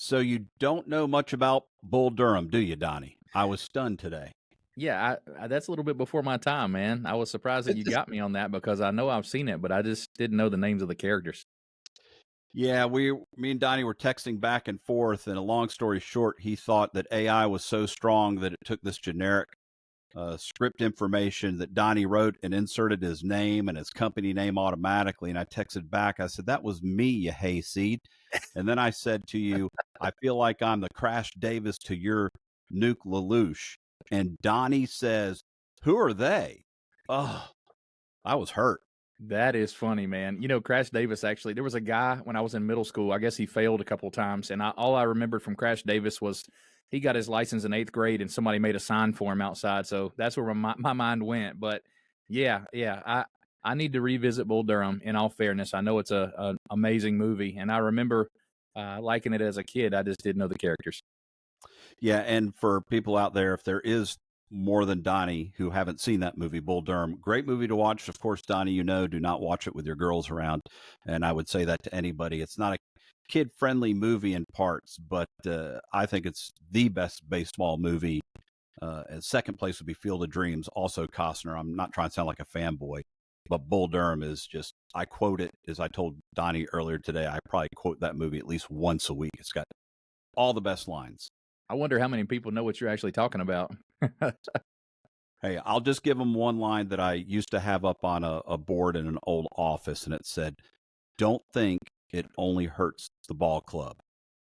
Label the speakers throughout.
Speaker 1: So you don't know much about Bull Durham, do you, Donnie? I was stunned today.
Speaker 2: Yeah, that's a little bit before my time, man. I was surprised that you got me on that because I know I've seen it, but I just didn't know the names of the characters.
Speaker 1: Yeah, me and Donnie were texting back and forth, and a long story short, he thought that AI was so strong that it took this generic script information that Donnie wrote and inserted his name and his company name automatically. And I texted back, I said, "That was me, you hayseed." And then I said to you, "I feel like I'm the Crash Davis to your Nuke Lelouch." And Donnie says, "Who are they?" Oh, I was hurt.
Speaker 2: That is funny, man. You know, Crash Davis actually, there was a guy when I was in middle school. I guess he failed a couple of times, and all I remembered from Crash Davis was he got his license in eighth grade, and somebody made a sign for him outside. So that's where my mind went. But yeah, I need to revisit Bull Durham. In all fairness, I know it's an amazing movie, and I remember liking it as a kid. I just didn't know the characters.
Speaker 1: Yeah, and for people out there, if there is more than Donnie who haven't seen that movie, Bull Durham, great movie to watch. Of course, Donnie, do not watch it with your girls around. And I would say that to anybody. It's not a kid friendly movie in parts, but I think it's the best baseball movie. And second place would be Field of Dreams, also Costner. I'm not trying to sound like a fanboy, but Bull Durham is just, I quote it, as I told Donnie earlier today, I probably quote that movie at least once a week. It's got all the best lines.
Speaker 2: I wonder how many people know what you're actually talking about.
Speaker 1: Hey, I'll just give them one line that I used to have up on a board in an old office, and it said, "Don't think it only hurts the ball club."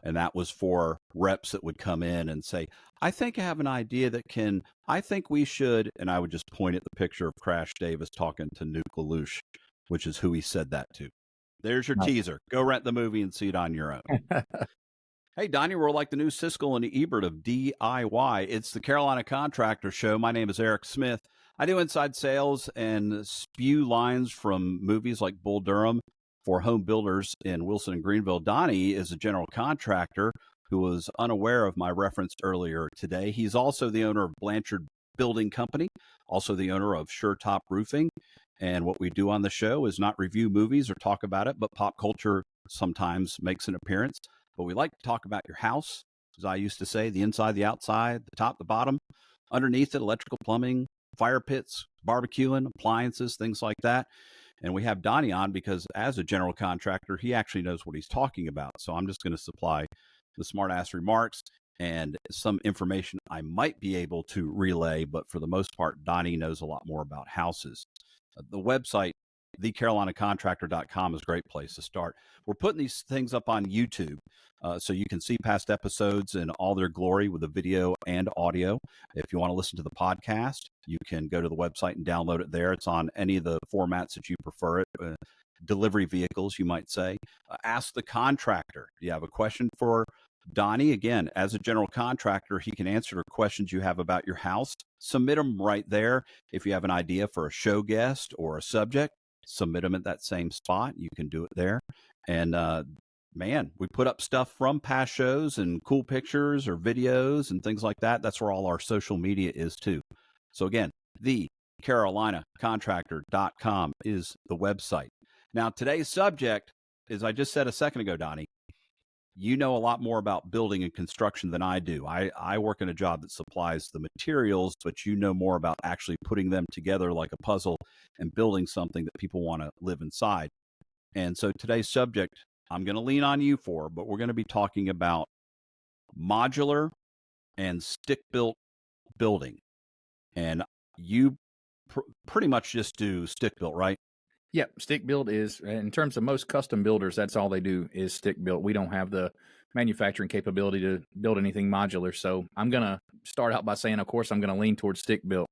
Speaker 1: And that was for reps that would come in and say, "I think I have an idea I think we should." And I would just point at the picture of Crash Davis talking to Nuke Lelouch, which is who he said that to. There's your teaser. Go rent the movie and see it on your own. Hey, Donnie, we're like the new Siskel and Ebert of DIY. It's the Carolina Contractor Show. My name is Eric Smith. I do inside sales and spew lines from movies like Bull Durham for home builders in Wilson and Greenville. Donnie is a general contractor who was unaware of my reference earlier today. He's also the owner of Blanchard Building Company, also the owner of Sure Top Roofing. And what we do on the show is not review movies or talk about it, but pop culture sometimes makes an appearance. But we like to talk about your house, as I used to say, the inside, the outside, the top, the bottom, underneath it, electrical, plumbing, fire pits, barbecuing, appliances, things like that. And we have Donnie on because as a general contractor, he actually knows what he's talking about. So I'm just going to supply the smart ass remarks and some information I might be able to relay. But for the most part, Donnie knows a lot more about houses. The website, thecarolinacontractor.com, is a great place to start. We're putting these things up on YouTube so you can see past episodes in all their glory with the video and audio. If you want to listen to the podcast, you can go to the website and download it there. It's on any of the formats that you prefer it. Delivery vehicles, you might say. Ask the contractor. Do you have a question for Donnie? Again, as a general contractor, he can answer questions you have about your house. Submit them right there. If you have an idea for a show guest or a subject, submit them at that same spot. You can do it there. And man, we put up stuff from past shows and cool pictures or videos and things like that. That's where all our social media is too. So again, the carolinacontractor.com is the website. Now, today's subject, as I just said a second ago, Donnie, you know a lot more about building and construction than I do. I work in a job that supplies the materials, but you know more about actually putting them together like a puzzle and building something that people want to live inside. And so today's subject, I'm going to lean on you for, but we're going to be talking about modular and stick-built building. And you pretty much just do stick-built, right?
Speaker 2: Yeah, stick build is, in terms of most custom builders, that's all they do is stick built. We don't have the manufacturing capability to build anything modular. So I'm going to start out by saying, of course, I'm going to lean towards stick built.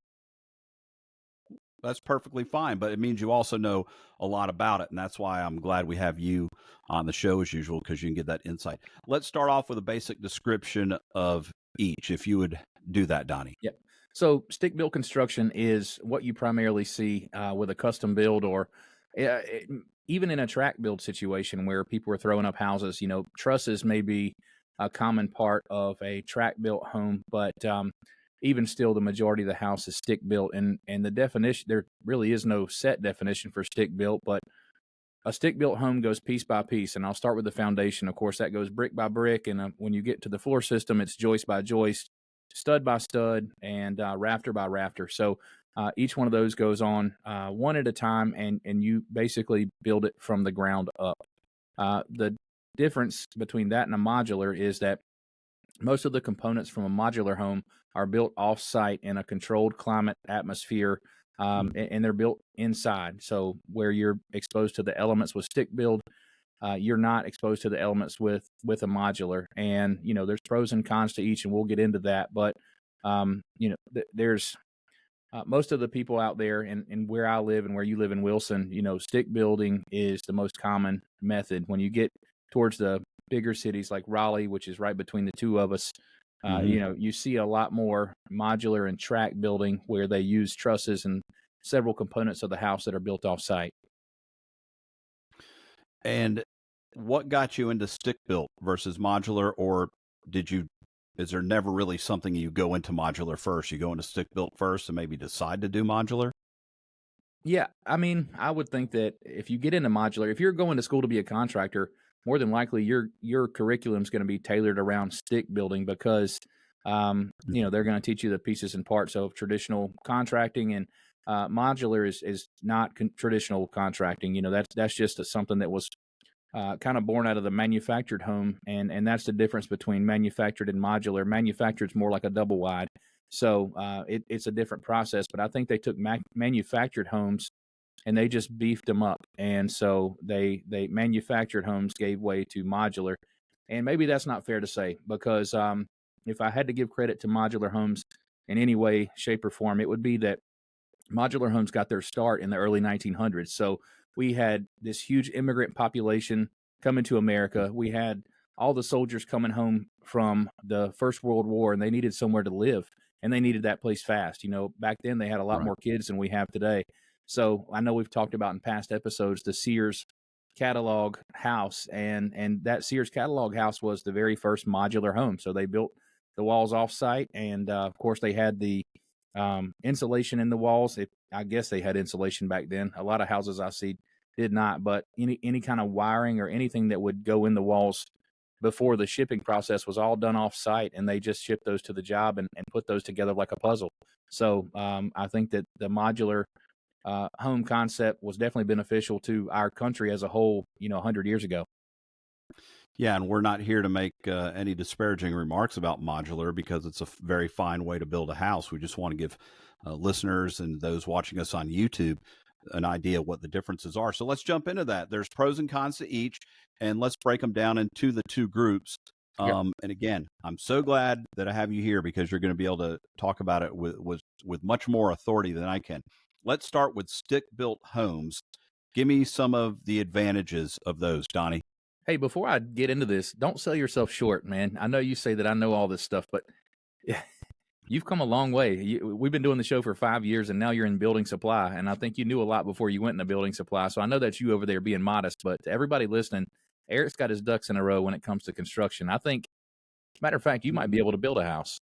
Speaker 1: That's perfectly fine, but it means you also know a lot about it. And that's why I'm glad we have you on the show as usual, because you can get that insight. Let's start off with a basic description of each, if you would do that, Donnie.
Speaker 2: Yep. So stick built construction is what you primarily see with a custom build or even in a track build situation where people are throwing up houses. You know, trusses may be a common part of a track built home, but even still, the majority of the house is stick built. And the definition, there really is no set definition for stick built, but a stick-built home goes piece by piece, and I'll start with the foundation. Of course, that goes brick by brick, and when you get to the floor system, it's joist by joist, stud by stud, and rafter by rafter. So each one of those goes on one at a time, and you basically build it from the ground up. The difference between that and a modular is that most of the components from a modular home are built off-site in a controlled climate atmosphere, and they're built inside. So where you're exposed to the elements with stick build, you're not exposed to the elements with a modular. And there's pros and cons to each, and we'll get into that. But there's most of the people out there, and where I live and where you live in Wilson, stick building is the most common method. When you get towards the bigger cities like Raleigh, which is right between the two of us, you see a lot more modular and track building where they use trusses and several components of the house that are built off site.
Speaker 1: And what got you into stick built versus modular, or is there never really something you go into modular first? You go into stick built first and maybe decide to do modular?
Speaker 2: Yeah, I mean, I would think that if you get into modular, if you're going to school to be a contractor, more than likely your curriculum is going to be tailored around stick building because they're going to teach you the pieces and parts of traditional contracting, and modular is not traditional contracting. That's just something that was kind of born out of the manufactured home, and that's the difference between manufactured and modular. Manufactured is more like a double wide, so it's a different process. But I think they took manufactured homes and they just beefed them up, and so they manufactured homes gave way to modular, and maybe that's not fair to say because if I had to give credit to modular homes in any way, shape, or form, it would be that modular homes got their start in the early 1900s. So we had this huge immigrant population coming to America. We had all the soldiers coming home from the First World War, and they needed somewhere to live, and they needed that place fast. Back then they had a lot more kids than we have today. So I know we've talked about in past episodes the Sears catalog house, and that Sears catalog house was the very first modular home. So they built the walls off-site, and of course they had the insulation in the walls. I guess they had insulation back then. A lot of houses I see did not, but any kind of wiring or anything that would go in the walls before the shipping process was all done off-site, and they just shipped those to the job and put those together like a puzzle. So I think that the modular home concept was definitely beneficial to our country as a whole, 100 years ago.
Speaker 1: Yeah, and we're not here to make any disparaging remarks about modular because it's a very fine way to build a house. We just want to give listeners and those watching us on YouTube an idea of what the differences are. So let's jump into that. There's pros and cons to each, and let's break them down into the two groups. And again, I'm so glad that I have you here because you're going to be able to talk about it with much more authority than I can. Let's start with stick-built homes. Give me some of the advantages of those, Donnie.
Speaker 2: Hey, before I get into this, don't sell yourself short, man. I know you say that I know all this stuff, but you've come a long way. We've been doing the show for 5 years, and now you're in building supply, and I think you knew a lot before you went into building supply. So I know that's you over there being modest, but to everybody listening, Eric's got his ducks in a row when it comes to construction. I think, matter of fact, you might be able to build a house.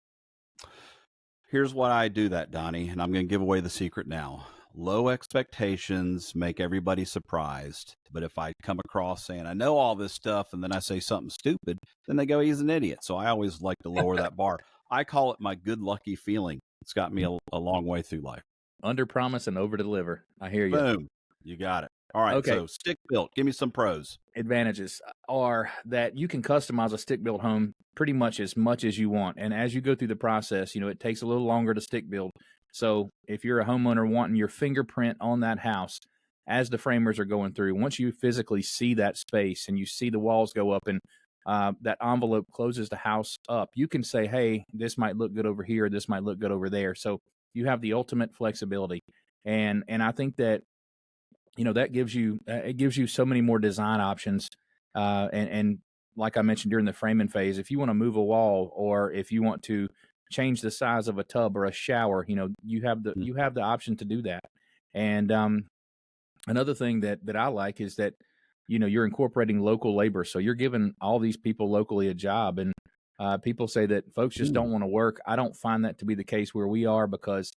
Speaker 1: Here's why I do that, Donnie, and I'm going to give away the secret now. Low expectations make everybody surprised. But if I come across saying, I know all this stuff, and then I say something stupid, then they go, he's an idiot. So I always like to lower that bar. I call it my good lucky feeling. It's got me a long way through life.
Speaker 2: Under promise and over deliver. I hear you.
Speaker 1: Boom. You got it. All right. Okay. So stick built. Give me some pros.
Speaker 2: Advantages are that you can customize a stick built home pretty much as you want. And as you go through the process, it takes a little longer to stick build. So if you're a homeowner wanting your fingerprint on that house as the framers are going through, once you physically see that space and you see the walls go up and that envelope closes the house up, you can say, hey, this might look good over here. This might look good over there. So you have the ultimate flexibility. And I think that, that gives you so many more design options. And like I mentioned during the framing phase, if you want to move a wall or if you want to change the size of a tub or a shower, you have the option to do that. And another thing that I like is that, you're incorporating local labor. So you're giving all these people locally a job. And people say that folks just don't want to work. I don't find that to be the case where we are because,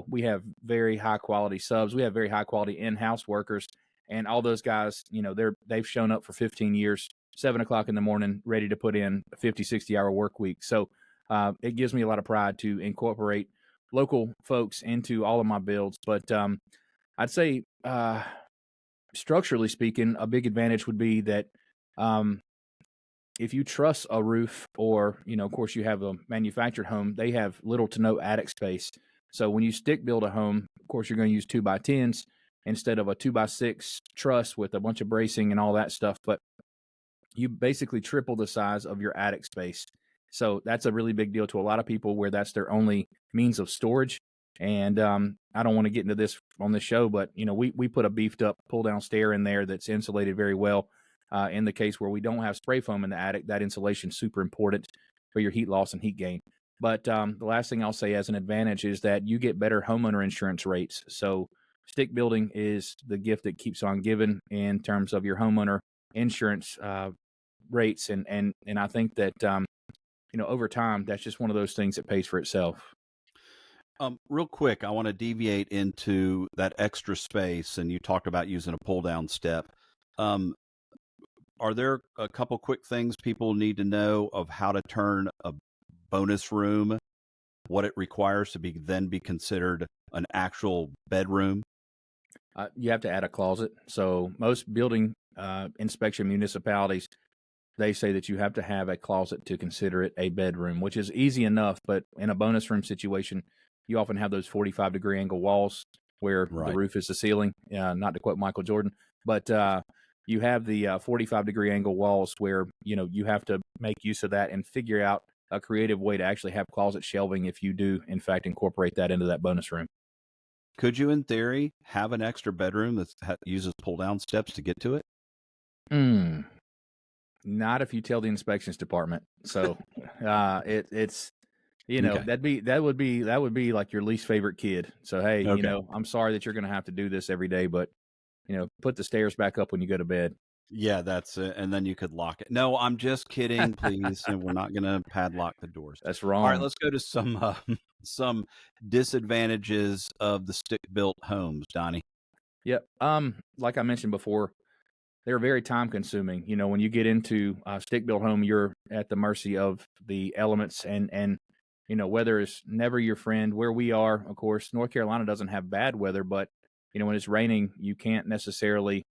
Speaker 2: we have very high quality subs. We have very high quality in-house workers. And all those guys, they've shown up for 15 years, 7 o'clock in the morning, ready to put in a 50, 60-hour work week. So it gives me a lot of pride to incorporate local folks into all of my builds. But I'd say, structurally speaking, a big advantage would be that if you truss a roof, or, of course you have a manufactured home, they have little to no attic space. So when you stick build a home, of course, you're going to use 2x10s instead of a 2x6 truss with a bunch of bracing and all that stuff. But you basically triple the size of your attic space. So that's a really big deal to a lot of people, where that's their only means of storage. And I don't want to get into this on this show, but we put a beefed up pull down stair in there that's insulated very well. In the case where we don't have spray foam in the attic, that insulation is super important for your heat loss and heat gain. But the last thing I'll say as an advantage is that you get better homeowner insurance rates. So stick building is the gift that keeps on giving in terms of your homeowner insurance rates. And I think that, over time, that's just one of those things that pays for itself.
Speaker 1: Real quick, I want to deviate into that extra space, and you talked about using a pull down step. Are there a couple quick things people need to know of how to turn a bonus room, what it requires to be considered an actual bedroom?
Speaker 2: You have to add a closet. So most building inspection municipalities, they say that you have to have a closet to consider it a bedroom, which is easy enough. But in a bonus room situation, you often have those 45-degree angle walls where the roof is the ceiling, not to quote Michael Jordan. But you have the 45-degree angle walls where, you have to make use of that and figure out a creative way to actually have closet shelving if you do, in fact, incorporate that into that bonus room.
Speaker 1: Could you, in theory, have an extra bedroom that uses pull-down steps to get to it?
Speaker 2: Not if you tell the inspections department. So it's
Speaker 1: Okay.
Speaker 2: that would be like your least favorite kid. So hey,
Speaker 1: Okay.
Speaker 2: I'm sorry that you're going to have to do this every day, but put the stairs back up when you go to bed.
Speaker 1: Yeah, that's it. And then you could lock it. No, I'm just kidding, please. And we're not going to padlock the doors.
Speaker 2: That's
Speaker 1: All right,
Speaker 2: wrong.
Speaker 1: let's go to some disadvantages of the stick-built homes, Donnie.
Speaker 2: Yep. Like I mentioned before, they're very time consuming. When you get into a stick built home, you're at the mercy of the elements, and weather is never your friend. Where we are, of course, North Carolina doesn't have bad weather, but when it's raining, you can't necessarily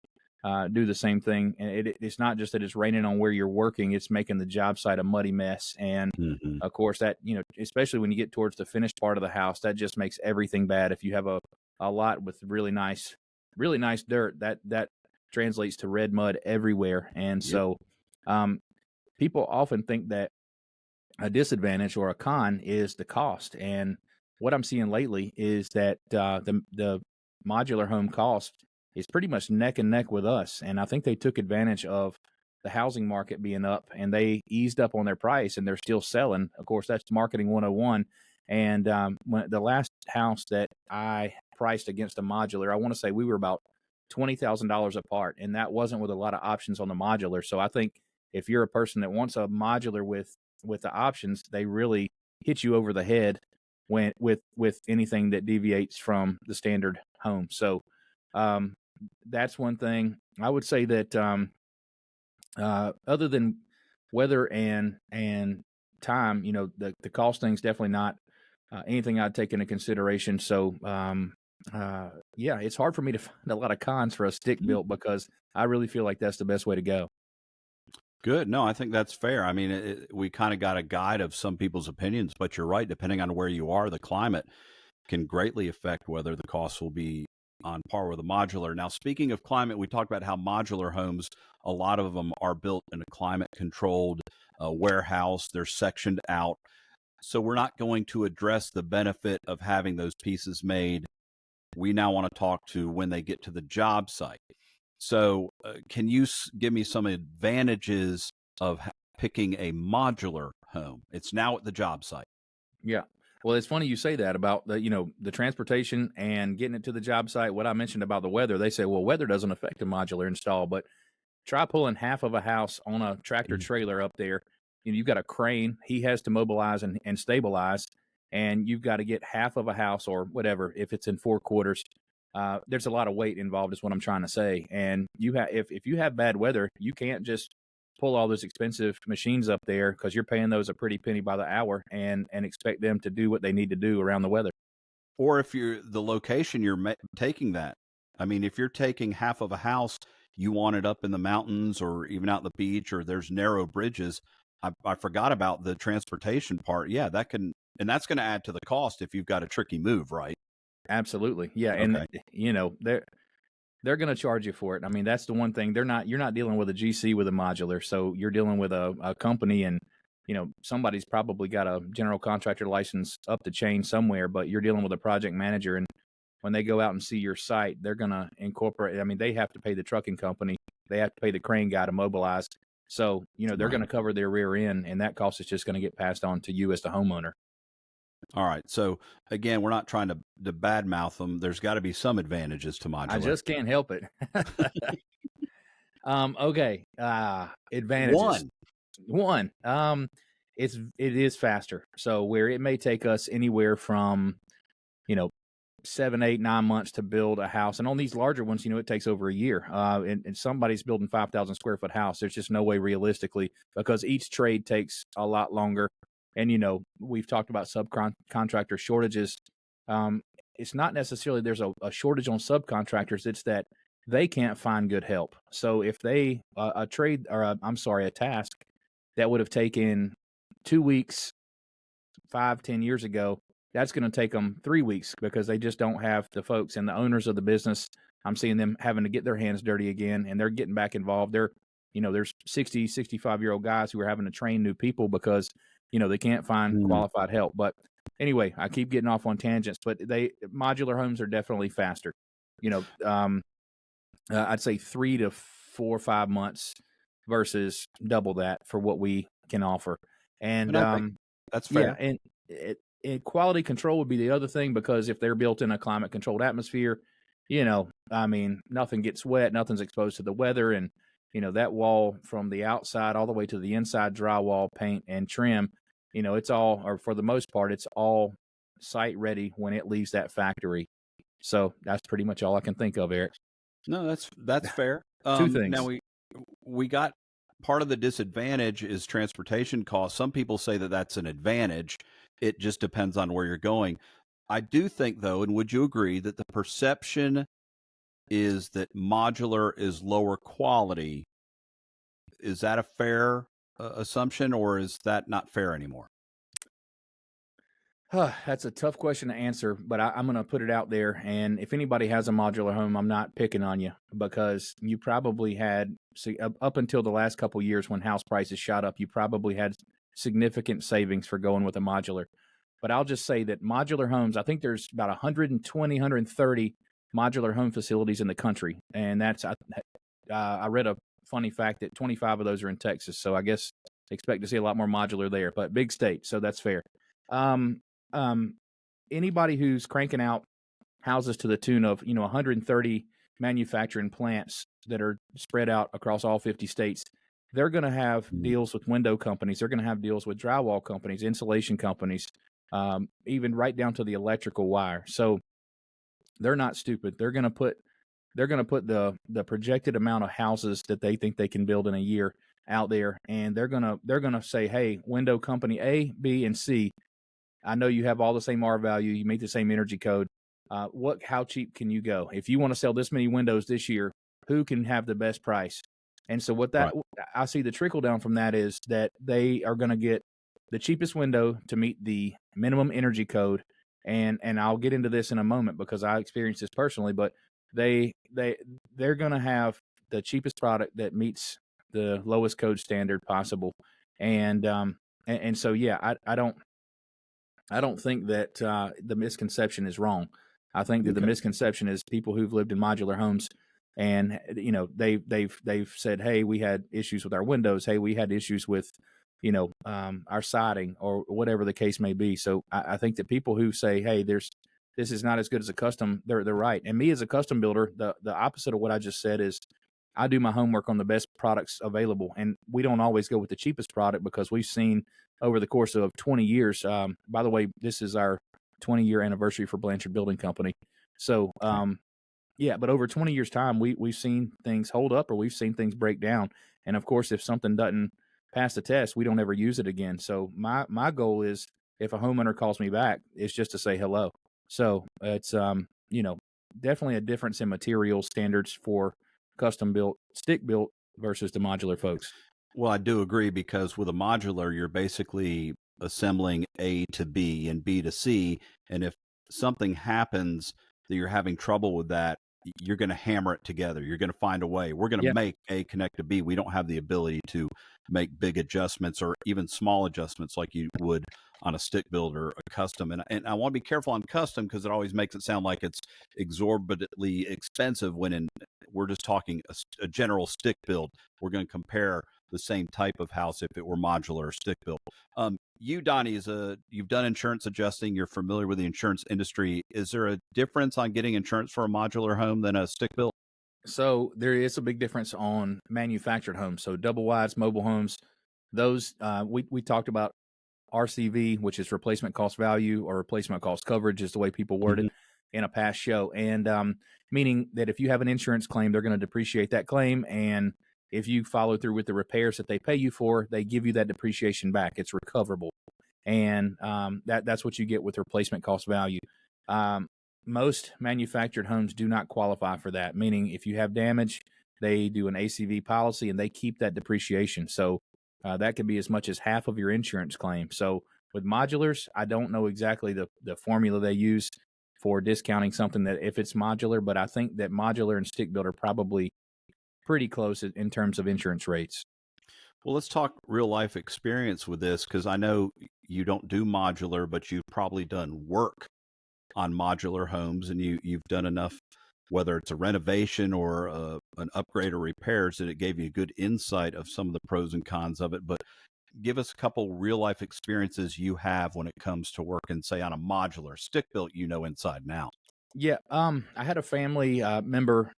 Speaker 2: do the same thing. And it's not just that it's raining on where you're working; it's making the job site a muddy mess. And of course, that especially when you get towards the finished part of the house, that just makes everything bad. If you have a lot with really nice dirt, that translates to red mud everywhere. And so people often think that a disadvantage or a con is the cost. And what I'm seeing lately is that the modular home cost is pretty much neck and neck with us. And I think they took advantage of the housing market being up, and they eased up on their price, and they're still selling. Of course, that's marketing 101. And when the last house that I priced against a modular, I want to say we were about $20,000 apart, and that wasn't with a lot of options on the modular. So I think if you're a person that wants a modular with the options, they really hit you over the head when with anything that deviates from the standard home. So that's one thing I would say that other than weather and time, the cost thing's definitely not anything I'd take into consideration. So yeah, it's hard for me to find a lot of cons for a stick built, because I really feel like that's the best way to go.
Speaker 1: Good. No, I think that's fair. I mean, we kind of got a guide of some people's opinions, but you're right. Depending on where you are, the climate can greatly affect whether the cost will be on par with a modular. Now, speaking of climate, we talked about how modular homes, a lot of them are built in a climate-controlled warehouse. They're sectioned out. So we're not going to address the benefit of having those pieces made. We now want to talk to when they get to the job site. So can you give me some advantages of picking a modular home? It's now at the job site.
Speaker 2: Yeah. Well, it's funny you say that about the transportation and getting it to the job site. What I mentioned about the weather, they say, well, weather doesn't affect a modular install, but try pulling half of a house on a tractor trailer up there. You've got a crane. He has to mobilize and stabilize, and you've got to get half of a house or whatever, if it's in 4 quarters, there's a lot of weight involved is what I'm trying to say. And if you have bad weather, you can't just pull all those expensive machines up there because you're paying those a pretty penny by the hour and expect them to do what they need to do around the weather.
Speaker 1: Or if you're the location you're taking that. I mean, if you're taking half of a house, you want it up in the mountains or even out the beach, or there's narrow bridges. I forgot about the transportation part. Yeah, that can, and that's going to add to the cost if you've got a tricky move, right?
Speaker 2: Absolutely. Yeah. And,
Speaker 1: Okay.
Speaker 2: they're going to charge you for it. I mean, that's the one thing you're not dealing with a GC with a modular. So you're dealing with a company and, somebody's probably got a general contractor license up the chain somewhere, but you're dealing with a project manager. And when they go out and see your site, they're going to incorporate, I mean, they have to pay the trucking company. They have to pay the crane guy to mobilize. So, they're going to cover their rear end, and that cost is just going to get passed on to you as the homeowner.
Speaker 1: All right. So again, we're not trying to badmouth them. There's got to be some advantages to modular.
Speaker 2: I just can't help it. Okay. Advantages. One. It is faster. So where it may take us anywhere from, 7, 8, 9 months to build a house, and on these larger ones, it takes over a year. And somebody's building 5,000 square foot house. There's just no way realistically, because each trade takes a lot longer. And we've talked about subcontractor shortages. It's not necessarily there's a shortage on subcontractors. It's that they can't find good help. So if they a task that would have taken 2 weeks 5, 10 years ago, that's going to take them 3 weeks because they just don't have the folks and the owners of the business. I'm seeing them having to get their hands dirty again, and they're getting back involved. There's 60, 65-year-old guys who are having to train new people because, they can't find qualified help. But anyway, I keep getting off on tangents, but modular homes are definitely faster. I'd say 3 to 4 or 5 months versus double that for what we can offer. And
Speaker 1: I think that's fair.
Speaker 2: yeah, and quality control would be the other thing, because if they're built in a climate controlled atmosphere, I mean, nothing gets wet, nothing's exposed to the weather, and that wall from the outside all the way to the inside, drywall, paint, and trim, it's all, or for the most part, it's all site ready when it leaves that factory. So that's pretty much all I can think of, Eric.
Speaker 1: No, that's fair.
Speaker 2: Two things.
Speaker 1: Now we got part of the disadvantage is transportation costs. Some people say that that's an advantage. It just depends on where you're going. I do think, though, and would you agree that the perception is that modular is lower quality? Is that a fair assumption, or is that not fair anymore?
Speaker 2: That's a tough question to answer, but I'm going to put it out there. And if anybody has a modular home, I'm not picking on you, because you probably had, up until the last couple of years when house prices shot up, you probably had significant savings for going with a modular. But I'll just say that modular homes, I think there's about 120, 130 modular home facilities in the country. And I read a funny fact that 25 of those are in Texas. So I guess expect to see a lot more modular there, but big state. So that's fair. Anybody who's cranking out houses to the tune of, 130 manufacturing plants that are spread out across all 50 states, they're going to have deals with window companies. They're going to have deals with drywall companies, insulation companies, even right down to the electrical wire. So they're not stupid. They're going to put the projected amount of houses that they think they can build in a year out there, and they're gonna say, hey, window company A, B, and C, I know you have all the same R value, you meet the same energy code. How cheap can you go? If you want to sell this many windows this year, who can have the best price? And so I see the trickle down from that is that they are going to get the cheapest window to meet the minimum energy code. And I'll get into this in a moment because I experienced this personally, but they're going to have the cheapest product that meets the lowest code standard possible. And so, yeah, I don't think that the misconception is wrong. I think that the misconception is people who've lived in modular homes, and they've said, hey, we had issues with our windows. Hey, we had issues with our siding, or whatever the case may be. So I think that people who say, hey, this is not as good as a custom, they're right. And me as a custom builder, the opposite of what I just said is I do my homework on the best products available, and we don't always go with the cheapest product because we've seen over the course of 20 years. By the way, this is our 20-year anniversary for Blanchard Building Company. So Yeah, but over 20 years time, we've seen things hold up or we've seen things break down. And of course, if something doesn't pass the test, we don't ever use it again. So my goal is, if a homeowner calls me back, is just to say hello. So it's definitely a difference in material standards for custom built, stick built versus the modular folks.
Speaker 1: Well, I do agree because with a modular, you're basically assembling A to B and B to C. And if something happens that you're having trouble with that, you're going to hammer it together. You're going to find a way. We're going to
Speaker 2: Yeah.
Speaker 1: make A connect to B. We don't have the ability to make big adjustments or even small adjustments like you would on a stick build or a custom. And I want to be careful on custom because it always makes it sound like it's exorbitantly expensive when we're just talking a general stick build. We're going to compare the same type of house if it were modular or stick built. You, Donnie, you've done insurance adjusting. You're familiar with the insurance industry. Is there a difference on getting insurance for a modular home than a stick built?
Speaker 2: So there is a big difference on manufactured homes. So double wides, mobile homes, those we talked about RCV, which is replacement cost value or replacement cost coverage, is the way people word it
Speaker 1: Mm-hmm.
Speaker 2: in a past show. And meaning that if you have an insurance claim, they're going to depreciate that claim. And if you follow through with the repairs that they pay you for, they give you that depreciation back. It's recoverable. And that's what you get with replacement cost value. Um, Most manufactured homes do not qualify for that, meaning if you have damage, they do an ACV policy and they keep that depreciation. So that could be as much as half of your insurance claim. So with modulars, I don't know exactly the formula they use for discounting something that if it's modular, but I think that modular and stick built are probably pretty close in terms of insurance rates.
Speaker 1: Well, let's talk real life experience with this because I know you don't do modular, but you've probably done work on modular homes and you've done enough, whether it's a renovation or an upgrade or repairs, that it gave you a good insight of some of the pros and cons of it. But give us a couple real life experiences you have when it comes to working, say, on a modular stick built, inside and out.
Speaker 2: Yeah, I had a family member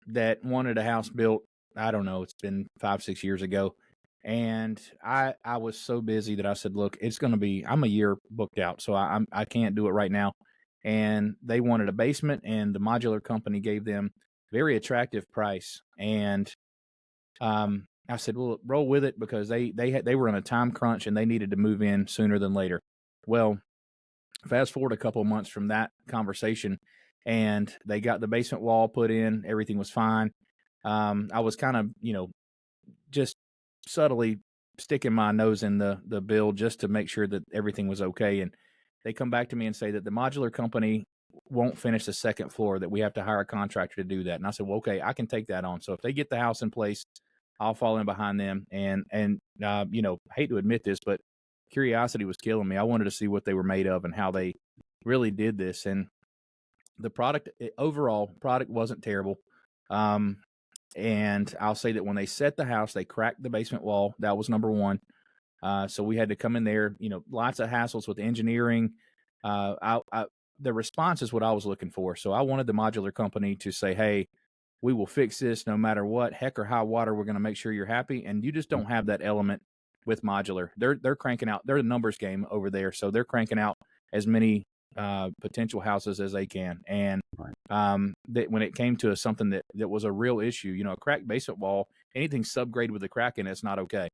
Speaker 2: that wanted a house built. I don't know, it's been 5, 6 years ago, and I was so busy that I said, "Look, it's going to be. I'm a year booked out, so I can't do it right now." And they wanted a basement, and the modular company gave them very attractive price, and I said, "Well, roll with it," because they were on a time crunch and they needed to move in sooner than later. Well, fast forward a couple of months from that conversation, and they got the basement wall put in. Everything was fine. I was kind of, just subtly sticking my nose in the bill just to make sure that everything was okay. And they come back to me and say that the modular company won't finish the second floor, that we have to hire a contractor to do that. And I said, well, okay, I can take that on. So if they get the house in place, I'll fall in behind them. And hate to admit this, but curiosity was killing me. I wanted to see what they were made of and how they really did this. And the overall product wasn't terrible. And I'll say that when they set the house, they cracked the basement wall. That was number one. So we had to come in there, lots of hassles with engineering. The response is what I was looking for. So I wanted the modular company to say, hey, we will fix this no matter what, heck or high water. We're going to make sure you're happy. And you just don't have that element with modular. They're cranking out. They're a numbers game over there. So they're cranking out as many potential houses as they can. And
Speaker 1: Right.
Speaker 2: that when it came to something that was a real issue, a cracked basement wall, anything subgrade with a crack in it's not okay.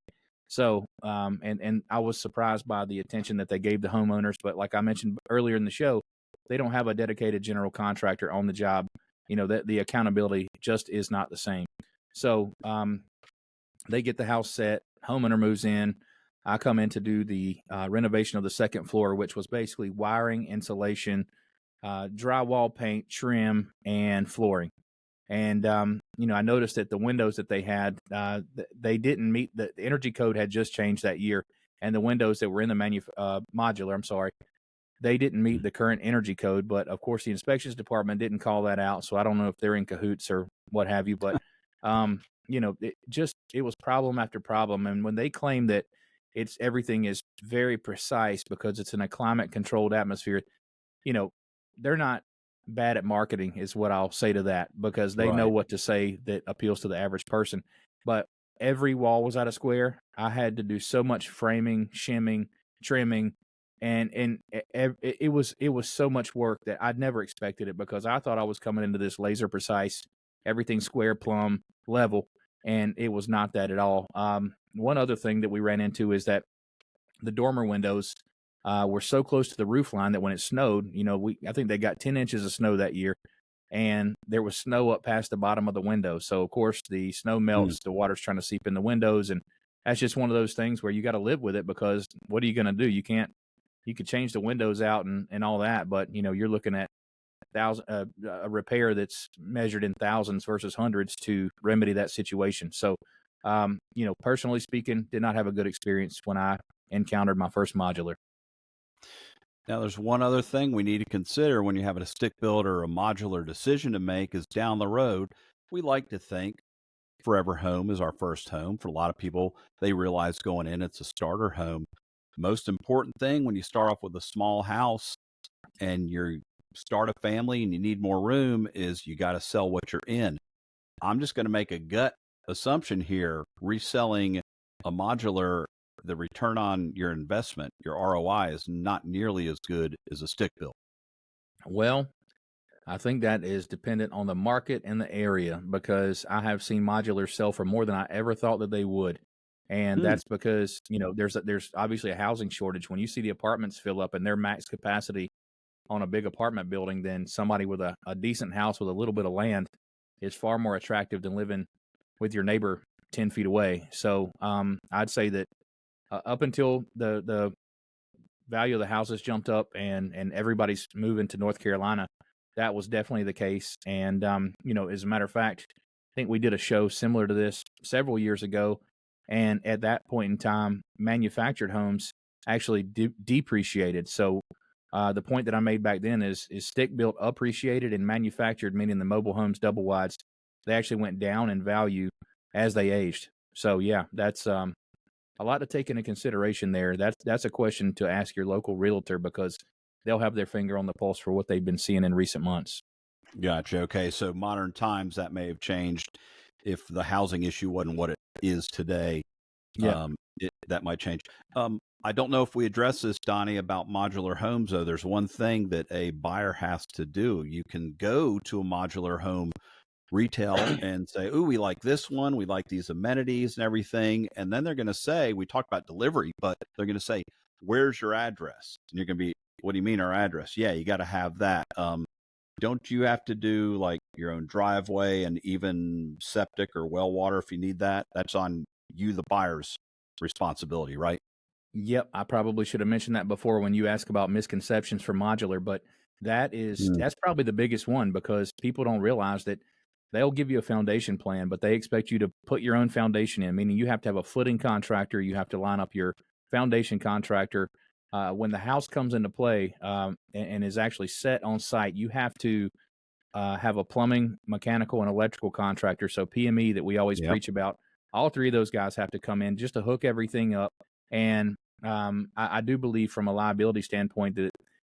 Speaker 2: So, and I was surprised by the attention that they gave the homeowners. But like I mentioned earlier in the show, they don't have a dedicated general contractor on the job. That the accountability just is not the same. So, they get the house set, homeowner moves in. I come in to do the renovation of the second floor, which was basically wiring, insulation, drywall paint, trim, and flooring. And I noticed that the windows that they had, they didn't meet the energy code had just changed that year, and the windows that were in the modular, I'm sorry, they didn't meet the current energy code. But of course, the inspections department didn't call that out, so I don't know if they're in cahoots or what have you. But it was problem after problem, and when they claim that everything is very precise because it's in a climate controlled atmosphere, they're not bad at marketing is what I'll say to that, because they know
Speaker 1: Right.
Speaker 2: what to say that appeals to the average person. But every wall was at a square. I had to do so much framing, shimming, trimming, and it was so much work that I'd never expected it, because I thought I was coming into this laser precise, everything square, plumb, level, and it was not that at all. One other thing that we ran into is that the dormer windows were so close to the roof line that when it snowed, I think they got 10 inches of snow that year, and there was snow up past the bottom of the window. So of course the snow melts, the water's trying to seep in the windows, and that's just one of those things where you got to live with it, because what are you going to do? You could change the windows out and all that, but you're looking at a repair that's measured in thousands versus hundreds to remedy that situation. So, personally speaking, did not have a good experience when I encountered my first modular.
Speaker 1: Now, there's one other thing we need to consider when you're having a stick build or a modular decision to make is down the road. We like to think forever home is our first home. For a lot of people, they realize going in it's a starter home. Most important thing when you start off with a small house and you start a family and you need more room is you got to sell what you're in. I'm just going to make a gut assumption here. Reselling a modular, the return on your investment, your ROI, is not nearly as good as a stick build.
Speaker 2: Well, I think that is dependent on the market and the area, because I have seen modulars sell for more than I ever thought that they would. And that's because, there's obviously a housing shortage. When you see the apartments fill up and their max capacity on a big apartment building, then somebody with a decent house with a little bit of land is far more attractive than living with your neighbor 10 feet away. So I'd say that up until the value of the houses jumped up and everybody's moving to North Carolina, that was definitely the case. And, as a matter of fact, I think we did a show similar to this several years ago. And at that point in time, manufactured homes actually depreciated. So the point that I made back then is stick built appreciated, and manufactured, meaning the mobile homes, double wides, they actually went down in value as they aged. So yeah, that's a lot to take into consideration there. That's a question to ask your local realtor, because they'll have their finger on the pulse for what they've been seeing in recent months.
Speaker 1: Gotcha. Okay. So modern times that may have changed. If the housing issue wasn't what it is today,
Speaker 2: Yeah.
Speaker 1: that might change. I don't know if we address this, Donnie, about modular homes, though. There's one thing that a buyer has to do. You can go to a modular home retail and say, "Ooh, we like this one. We like these amenities and everything." And then they're going to say, we talked about delivery, but they're going to say, "Where's your address?" And you're going to be, "What do you mean our address?" Yeah, you got to have that. Don't you have to do like your own driveway and even septic or well water if you need that? That's on you, the buyer's responsibility, right?
Speaker 2: Yep, I probably should have mentioned that before when you ask about misconceptions for modular, but that's probably the biggest one, because people don't realize that they'll give you a foundation plan, but they expect you to put your own foundation in, meaning you have to have a footing contractor, you have to line up your foundation contractor. When the house comes into play and is actually set on site, you have to have a plumbing, mechanical, and electrical contractor. So PME that we always
Speaker 1: Yep.
Speaker 2: preach about, all three of those guys have to come in just to hook everything up. And I do believe, from a liability standpoint,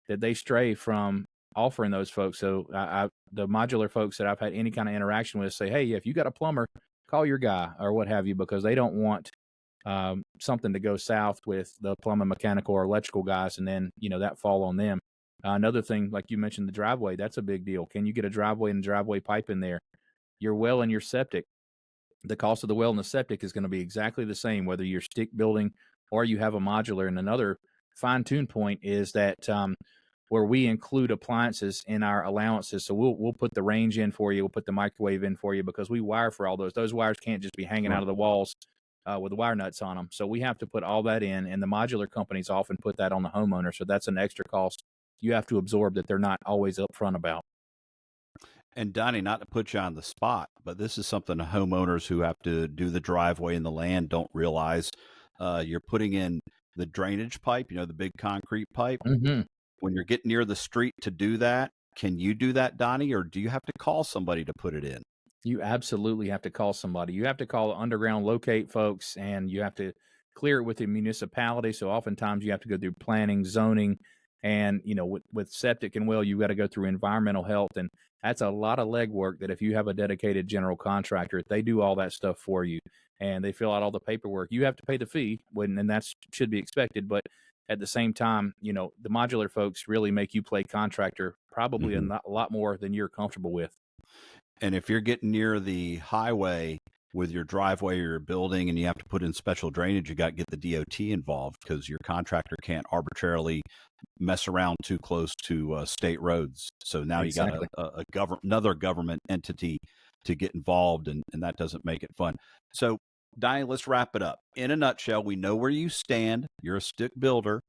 Speaker 2: that they stray from offering those folks. So the modular folks that I've had any kind of interaction with say, "Hey, if you got a plumber, call your guy," or what have you, because they don't want something to go south with the plumbing, mechanical, or electrical guys, and then that fall on them. Another thing, like you mentioned, the driveway, that's a big deal. Can you get a driveway and driveway pipe in there? Your well and your septic, the cost of the well and the septic is going to be exactly the same, whether you're stick building or you have a modular. And another fine tune point is that where we include appliances in our allowances. So we'll put the range in for you. We'll put the microwave in for you, because we wire for all those. Those wires can't just be hanging out
Speaker 1: Sure.
Speaker 2: of the walls with the wire nuts on them. So we have to put all that in, and the modular companies often put that on the homeowner. So that's an extra cost you have to absorb that they're not always upfront about.
Speaker 1: And Donnie, not to put you on the spot, but this is something the homeowners who have to do the driveway and the land don't realize. You're putting in the drainage pipe, the big concrete pipe.
Speaker 2: Mm-hmm.
Speaker 1: When you're getting near the street to do that, can you do that, Donnie, or do you have to call somebody to put it in?
Speaker 2: You absolutely have to call somebody. You have to call underground locate folks, and you have to clear it with the municipality. So oftentimes you have to go through planning, zoning, and with septic and well, you got to go through environmental health, and that's a lot of legwork. That if you have a dedicated general contractor, they do all that stuff for you, and they fill out all the paperwork. You have to pay the fee, and that should be expected, but at the same time, the modular folks really make you play contractor probably
Speaker 1: Mhm.
Speaker 2: a lot more than you're comfortable with.
Speaker 1: And if you're getting near the highway with your driveway or your building and you have to put in special drainage, you got to get the DOT involved because your contractor can't arbitrarily mess around too close to state roads. So now you got
Speaker 2: Exactly.
Speaker 1: another government entity to get involved, and that doesn't make it fun. So, Donnie, let's wrap it up. In a nutshell, we know where you stand. You're a stick builder.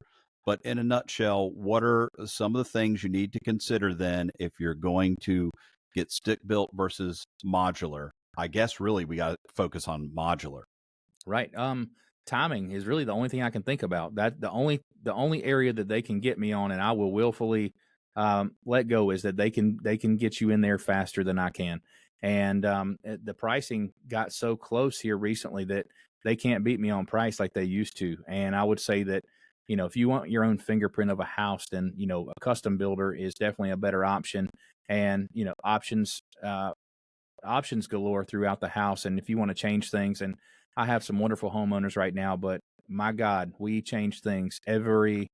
Speaker 1: But in a nutshell, what are some of the things you need to consider then if you're going to get stick built versus modular? I guess really we got to focus on modular.
Speaker 2: Right. Timing is really the only thing I can think about. That the only area that they can get me on, and I will willfully let go, is that they can get you in there faster than I can. And the pricing got so close here recently that they can't beat me on price like they used to. And I would say that if you want your own fingerprint of a house, then a custom builder is definitely a better option. And options galore throughout the house. And if you want to change things, and I have some wonderful homeowners right now, but my God, we change things every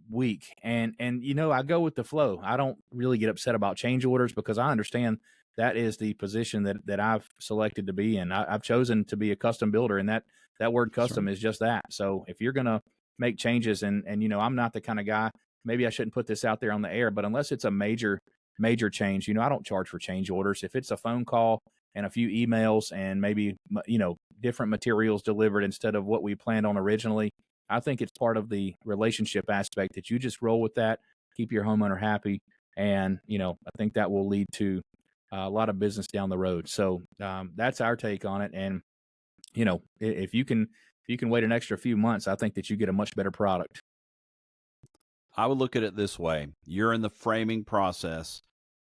Speaker 2: week. And I go with the flow. I don't really get upset about change orders because I understand that is the position that I've selected to be in. I've chosen to be a custom builder, and that word
Speaker 1: Sure.
Speaker 2: custom is just that. So if you're gonna make changes, and I'm not the kind of guy, maybe I shouldn't put this out there on the air, but unless it's a major change, I don't charge for change orders. If it's a phone call and a few emails and maybe different materials delivered instead of what we planned on originally, I think it's part of the relationship aspect that you just roll with that, keep your homeowner happy, and I think that will lead to a lot of business down the road. So that's our take on it. And if you can wait an extra few months, I think that you get a much better product.
Speaker 1: I would look at it this way. You're in the framing process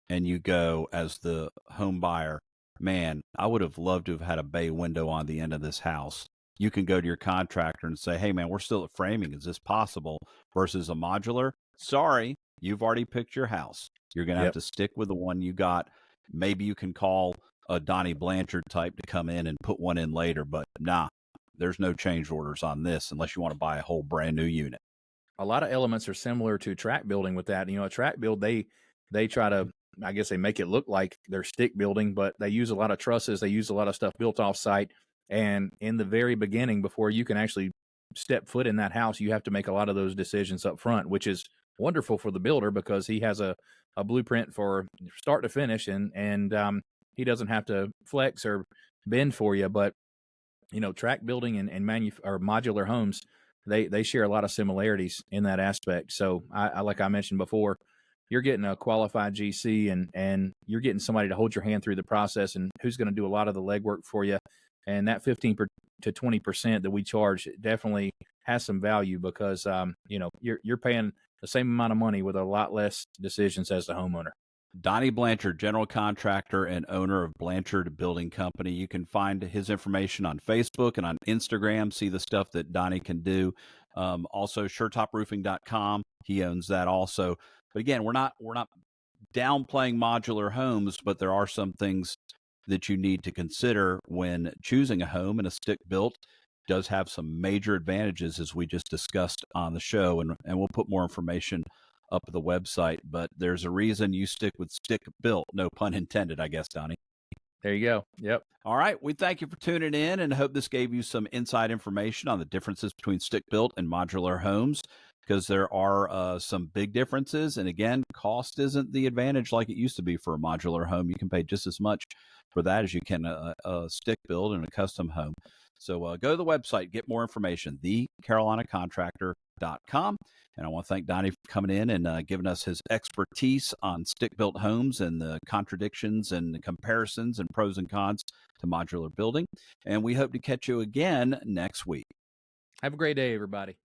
Speaker 1: and you go as the home buyer, man, I would have loved to have had a bay window on the end of this house. You can go to your contractor and say, hey, man, we're still at framing. Is this possible? Versus a modular. Sorry, you've already picked your house. You're going to have
Speaker 2: Yep.
Speaker 1: to stick with the one you got. Maybe you can call a Donnie Blanchard type to come in and put one in later, but nah, there's no change orders on this unless you want to buy a whole brand new unit.
Speaker 2: A lot of elements are similar to track building with that. A track build, they try to, I guess they make it look like they're stick building, but they use a lot of trusses, they use a lot of stuff built off site. And in the very beginning, before you can actually step foot in that house, you have to make a lot of those decisions up front, which is wonderful for the builder because he has a blueprint for start to finish, and he doesn't have to flex or bend for you. But track building and or modular homes, they share a lot of similarities in that aspect. So I like I mentioned before, you're getting a qualified GC, and you're getting somebody to hold your hand through the process, and who's going to do a lot of the legwork for you. And that 15 to 20% that we charge definitely has some value because you're paying the same amount of money with a lot less decisions as the homeowner.
Speaker 1: Donnie Blanchard, general contractor and owner of Blanchard Building Company. You can find his information on Facebook and on Instagram. See the stuff that Donnie can do. Also, SureTopRoofing.com. He owns that also. But again, we're not downplaying modular homes, but there are some things that you need to consider when choosing a home, and a stick built does have some major advantages as we just discussed on the show, and we'll put more information up at the website. But there's a reason you stick with stick built, no pun intended, I guess, Donnie.
Speaker 2: There you go. Yep.
Speaker 1: All right, we thank you for tuning in and hope this gave you some inside information on the differences between stick built and modular homes, because there are some big differences. And again, cost isn't the advantage like it used to be for a modular home. You can pay just as much for that as you can a stick build and a custom home. So go to the website, get more information, thecarolinacontractor.com. And I want to thank Donnie for coming in and giving us his expertise on stick-built homes and the contradictions and the comparisons and pros and cons to modular building. And we hope to catch you again next week.
Speaker 2: Have a great day, everybody.